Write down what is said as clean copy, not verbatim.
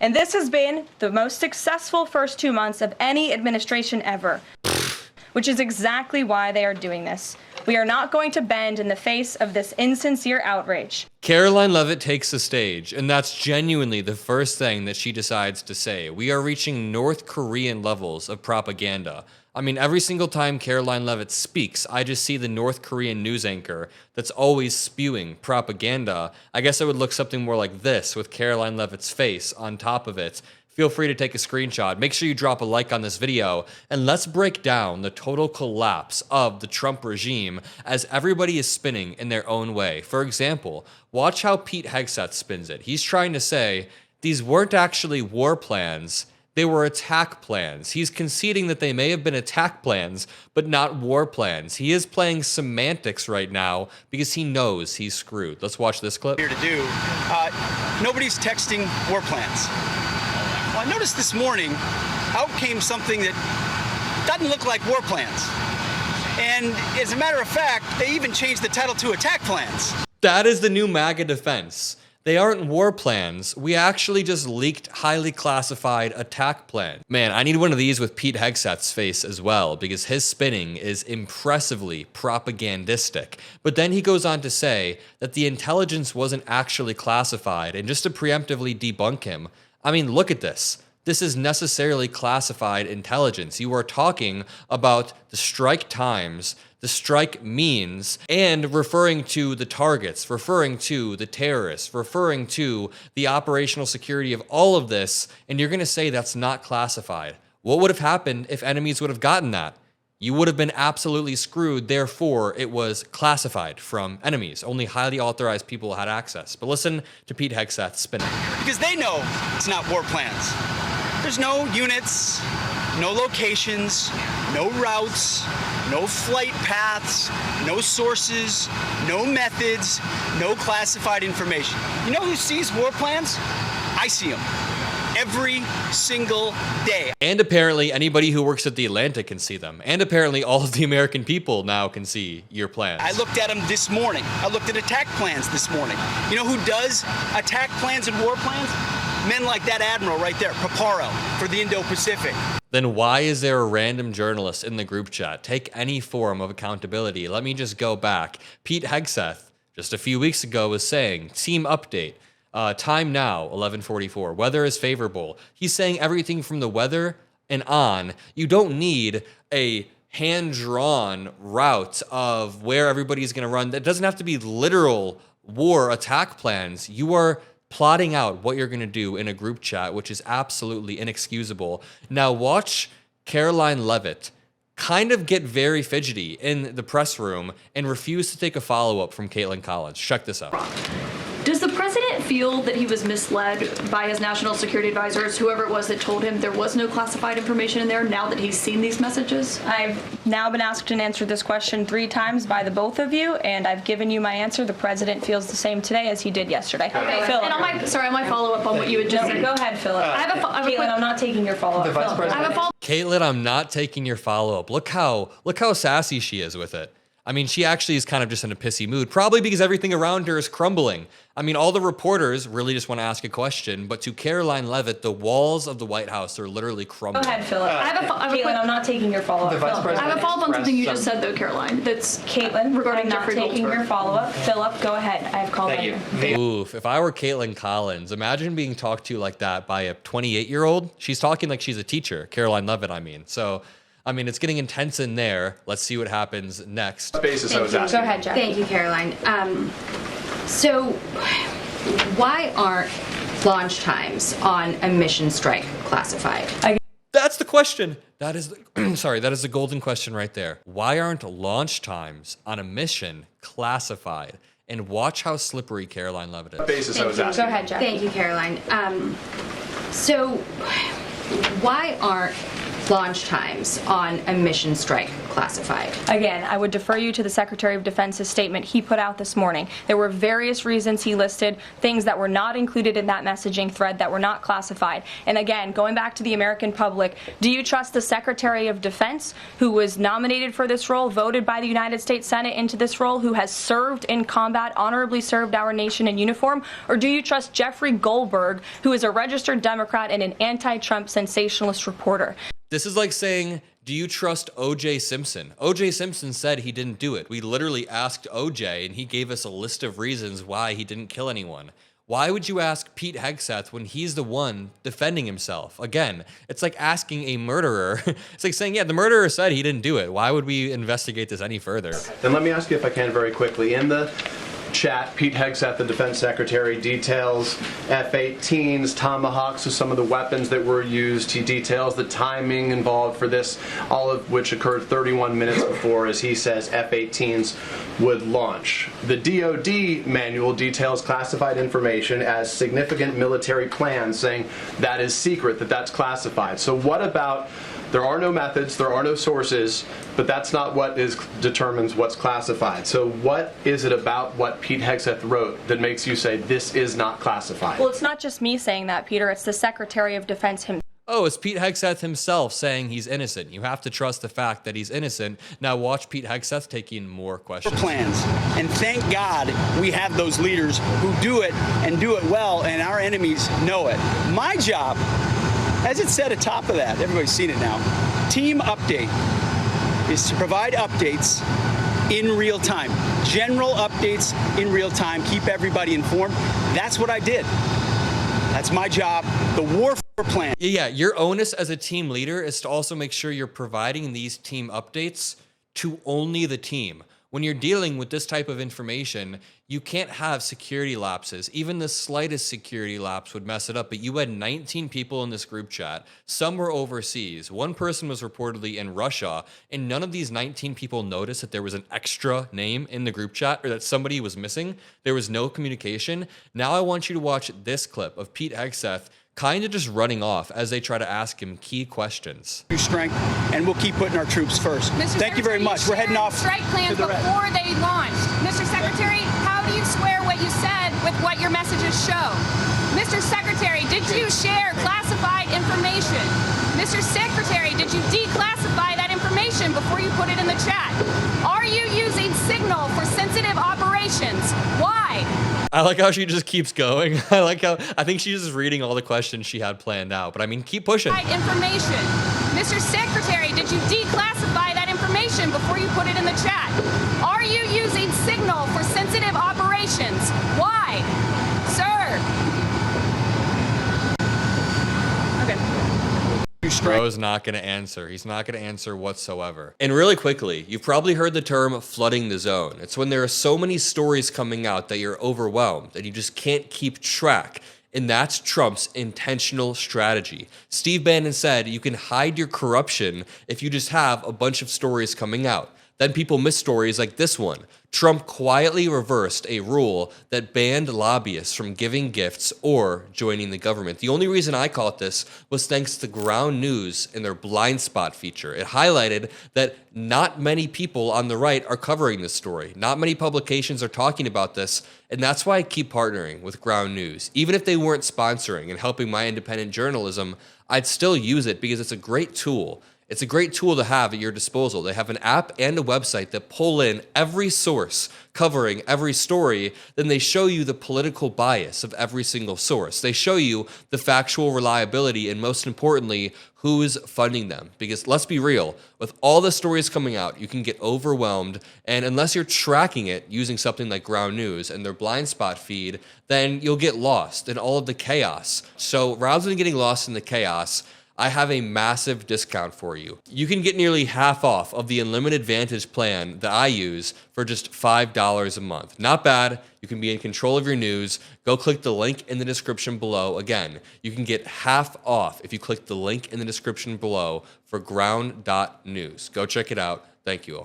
And this has been the most successful first 2 months of any administration ever, which is exactly why they are doing this. We are not going to bend in the face of this insincere outrage. Caroline Leavitt takes the stage, and that's genuinely the first thing that she decides to say. We are reaching North Korean levels of propaganda. I mean, every single time Caroline Leavitt speaks, I just see the North Korean news anchor that's always spewing propaganda. I guess it would look something more like this with Caroline Leavitt's face on top of it. Feel free to take a screenshot. Make sure you drop a like on this video, and let's break down the total collapse of the Trump regime as everybody is spinning in their own way. For example, watch how Pete Hegseth spins it. He's trying to say these weren't actually war plans, they were attack plans. He's conceding that they may have been attack plans, but not war plans. He is playing semantics right now because he knows he's screwed. Let's watch this clip. Here to do. Nobody's texting war plans. Well, I noticed this morning, out came something that doesn't look like war plans. And as a matter of fact, they even changed the title to attack plans. That is the new MAGA defense. They aren't war plans. We actually just leaked highly classified attack plans. Man, I need one of these with Pete Hegseth's face as well, because his spinning is impressively propagandistic. But then he goes on to say that the intelligence wasn't actually classified, and just to preemptively debunk him, I mean, look at this. This is necessarily classified intelligence. You are talking about the strike times, the strike means, and referring to the targets, referring to the terrorists, referring to the operational security of all of this, and you're gonna say that's not classified. What would have happened if enemies would have gotten that? You would have been absolutely screwed, therefore it was classified from enemies. Only highly authorized people had access. But listen to Pete Hegseth spinning. Because they know it's not war plans. There's no units, no locations, no routes, no flight paths, no sources, no methods, no classified information. You know who sees war plans? I see them. Every single day. And apparently anybody who works at the Atlantic can see them. And apparently all of the American people now can see your plans. I looked at them this morning. I looked at attack plans this morning. You know who does attack plans and war plans? Men like that admiral right there, Paparo, for the Indo-Pacific. Then why is there a random journalist in the group chat? Take any form of accountability. Let me just go back. Pete Hegseth, just a few weeks ago, was saying, team update. Time now, 11:44. Weather is favorable. He's saying everything from the weather and on. You don't need a hand-drawn route of where everybody's going to run. That doesn't have to be literal war attack plans. You are plotting out what you're going to do in a group chat, which is absolutely inexcusable. Now watch Caroline Leavitt kind of get very fidgety in the press room and refuse to take a follow-up from Caitlin Collins. Check this out. Does the president feel that he was misled by his national security advisors, whoever it was that told him there was no classified information in there, now that he's seen these messages? I've now been asked and answered this question 3 times by the both of you, and I've given you my answer. The president feels the same today as he did yesterday. Okay, Philip. and on my follow-up on what you had just said. Go ahead, Philip. Caitlin, I'm not taking your follow-up. Caitlin, I'm not taking your follow-up. Look how sassy she is with it. I mean, she actually is kind of just in a pissy mood, probably because everything around her is crumbling. I mean, all the reporters really just want to ask a question, but to Caroline Leavitt, the walls of the White House are literally crumbling. Go ahead, Philip. Caitlin, I'm not taking your follow-up. I have a follow-up on something you just said, though, Caroline. That's Caitlin, regarding I'm not Jeffrey taking Goldsberg. your follow-up. Philip, go ahead. I have called on you. Oof, if I were Caitlin Collins, imagine being talked to like that by a 28-year-old. She's talking like she's a teacher, Caroline Leavitt, I mean. So, I mean, it's getting intense in there. Let's see what happens next. Basis I was asking. Go ahead, Jeff. Thank you, Caroline. So, why aren't launch times on a mission strike classified? That's the question. That is the, sorry, that is the golden question right there. Why aren't launch times on a mission classified? And watch how slippery Caroline Leavitt is. Basis I was asking. Go ahead, Jeff. Thank you, Caroline. So, why aren't launch times on a mission strike classified? Again, I would defer you to the Secretary of Defense's statement he put out this morning. There were various reasons he listed, things that were not included in that messaging thread that were not classified. And again, going back to the American public, do you trust the Secretary of Defense, who was nominated for this role, voted by the United States Senate into this role, who has served in combat, honorably served our nation in uniform? Or do you trust Jeffrey Goldberg, who is a registered Democrat and an anti-Trump sensationalist reporter? This is like saying, do you trust O.J. Simpson? O.J. Simpson said he didn't do it. We literally asked O.J. and he gave us a list of reasons why he didn't kill anyone. Why would you ask Pete Hegseth when he's the one defending himself? Again, it's like asking a murderer. It's like saying, yeah, the murderer said he didn't do it. Why would we investigate this any further? Then let me ask you, if I can, very quickly. In the chat, Pete Hegseth, the defense secretary, details F-18s, Tomahawks, so some of the weapons that were used. He details the timing involved for this, all of which occurred 31 minutes before, as he says, F-18s would launch. The DoD manual details classified information as significant military plans, saying that is secret, that's classified. So what about, there are no methods, there are no sources, but that's not what determines what's classified. So what is it about what Pete Hegseth wrote that makes you say this is not classified? Well, it's not just me saying that, Peter. It's the Secretary of Defense himself. Oh, it's Pete Hegseth himself saying he's innocent. You have to trust the fact that he's innocent. Now watch Pete Hegseth taking more questions. Plans. And thank God we have those leaders who do it and do it well, and our enemies know it. My job, as it said atop of that, everybody's seen it now, team update is to provide updates in real time. General updates in real time, keep everybody informed. That's what I did. That's my job. The warfare plan. Yeah, your onus as a team leader is to also make sure you're providing these team updates to only the team. When you're dealing with this type of information, you can't have security lapses. Even the slightest security lapse would mess it up, but you had 19 people in this group chat. Some were overseas. One person was reportedly in Russia, and none of these 19 people noticed that there was an extra name in the group chat or that somebody was missing. There was no communication. Now I want you to watch this clip of Pete Hegseth kind of just running off as they try to ask him key questions. Strength, and we'll keep putting our troops first. Thank you very much. We're heading off. Strike plans before they launched. Mr. Secretary, how do you square what you said with what your messages show? Mr. Secretary, did you share classified information? Mr. Secretary, did you declassify that information before you put it in the chat? Are you using Signal for sensitive operations? Why? I like how she just keeps going. I think she's just reading all the questions she had planned out. But I mean, keep pushing. Information. Mr. Secretary, did you declassify that information before you put it in the chat? Are you using Signal for sensitive operations? Why? Sir. Okay. Bro's not going to answer. He's not going to answer whatsoever. And really quickly, you've probably heard the term flooding the zone. It's when there are so many stories coming out that you're overwhelmed and you just can't keep track. And that's Trump's intentional strategy. Steve Bannon said you can hide your corruption if you just have a bunch of stories coming out. Then people miss stories like this one. Trump quietly reversed a rule that banned lobbyists from giving gifts or joining the government. The only reason I caught this was thanks to Ground News and their blind spot feature. It highlighted that not many people on the right are covering this story. Not many publications are talking about this, and that's why I keep partnering with Ground News. Even if they weren't sponsoring and helping my independent journalism, I'd still use it because it's a great tool. It's a great tool to have at your disposal. They have an app and a website that pull in every source covering every story. Then they show you the political bias of every single source. They show you the factual reliability and, most importantly, who's funding them. Because let's be real, with all the stories coming out, you can get overwhelmed. And unless you're tracking it using something like Ground News and their blind spot feed, then you'll get lost in all of the chaos. So rather than getting lost in the chaos, I have a massive discount for you. You can get nearly half off of the Unlimited Vantage plan that I use for just $5 a month. Not bad. You can be in control of your news. Go click the link in the description below. Again, you can get half off if you click the link in the description below for ground.news. Go check it out. Thank you all.